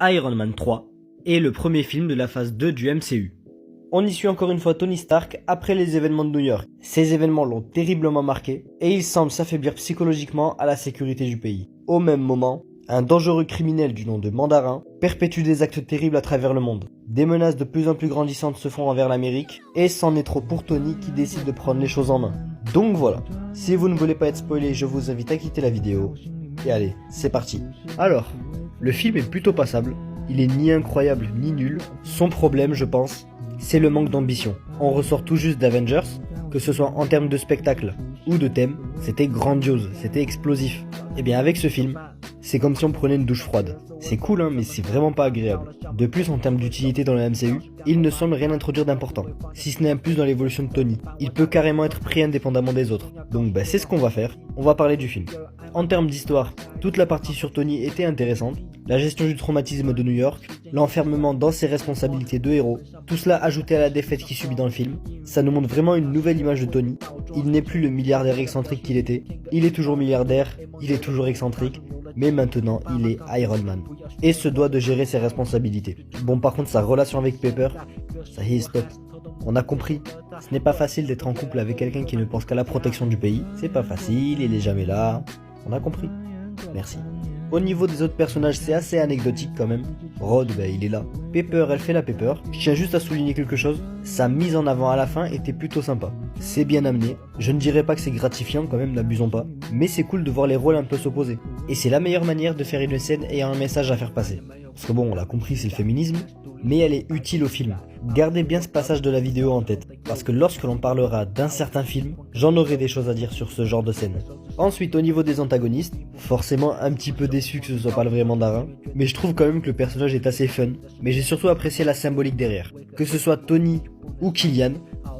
Iron Man 3 est le premier film de la phase 2 du MCU. On y suit encore une fois Tony Stark après les événements de New York. Ces événements l'ont terriblement marqué et il semble s'affaiblir psychologiquement à la sécurité du pays. Au même moment, un dangereux criminel du nom de Mandarin perpétue des actes terribles à travers le monde. Des menaces de plus en plus grandissantes se font envers l'Amérique et c'en est trop pour Tony qui décide de prendre les choses en main. Donc voilà, si vous ne voulez pas être spoilé, je vous invite à quitter la vidéo. Et allez, c'est parti. Alors, le film est plutôt passable, il est ni incroyable ni nul. Son problème, je pense, c'est le manque d'ambition. On ressort tout juste d'Avengers, que ce soit en termes de spectacle ou de thème, c'était grandiose, c'était explosif. Et bien avec ce film, c'est comme si on prenait une douche froide. C'est cool hein, mais c'est vraiment pas agréable. De plus en termes d'utilité dans le MCU, il ne semble rien introduire d'important, si ce n'est un plus dans l'évolution de Tony. Il peut carrément être pris indépendamment des autres. Donc c'est ce qu'on va faire, on va parler du film. En termes d'histoire, toute la partie sur Tony était intéressante. La gestion du traumatisme de New York, l'enfermement dans ses responsabilités de héros, tout cela ajouté à la défaite qu'il subit dans le film, ça nous montre vraiment une nouvelle image de Tony. Il n'est plus le milliardaire excentrique qu'il était, il est toujours milliardaire, il est toujours excentrique, mais maintenant il est Iron Man, et se doit de gérer ses responsabilités. Bon par contre sa relation avec Pepper, ça y est stop. On a compris, ce n'est pas facile d'être en couple avec quelqu'un qui ne pense qu'à la protection du pays, c'est pas facile, il est jamais là, on a compris. Merci. Au niveau des autres personnages, c'est assez anecdotique quand même. Rod, il est là. Pepper, elle fait la Pepper. Je tiens juste à souligner quelque chose. Sa mise en avant à la fin était plutôt sympa. C'est bien amené. Je ne dirais pas que c'est gratifiant quand même, n'abusons pas. Mais c'est cool de voir les rôles un peu s'opposer. Et c'est la meilleure manière de faire une scène ayant un message à faire passer. Parce que bon, on l'a compris, c'est le féminisme. Mais elle est utile au film. Gardez bien ce passage de la vidéo en tête. Parce que lorsque l'on parlera d'un certain film, j'en aurai des choses à dire sur ce genre de scène. Ensuite, au niveau des antagonistes, forcément un petit peu déçu que ce soit pas le vrai Mandarin, mais je trouve quand même que le personnage est assez fun, mais j'ai surtout apprécié la symbolique derrière. Que ce soit Tony ou Killian,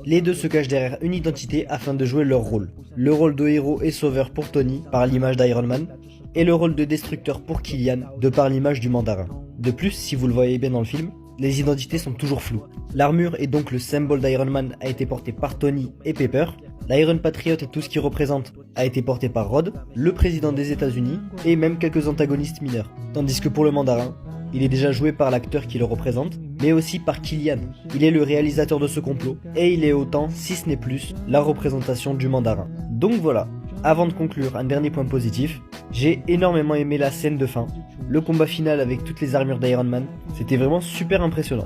les deux se cachent derrière une identité afin de jouer leur rôle. Le rôle de héros et sauveur pour Tony, par l'image d'Iron Man, et le rôle de destructeur pour Killian, de par l'image du Mandarin. De plus, si vous le voyez bien dans le film, les identités sont toujours floues. L'armure et donc le symbole d'Iron Man a été porté par Tony et Pepper. L'Iron Patriot et tout ce qu'il représente a été porté par Rod, le président des États-Unis, et même quelques antagonistes mineurs. Tandis que pour le Mandarin, il est déjà joué par l'acteur qui le représente, mais aussi par Killian. Il est le réalisateur de ce complot, et il est autant, si ce n'est plus, la représentation du Mandarin. Donc voilà, avant de conclure, un dernier point positif, j'ai énormément aimé la scène de fin. Le combat final avec toutes les armures d'Iron Man, c'était vraiment super impressionnant.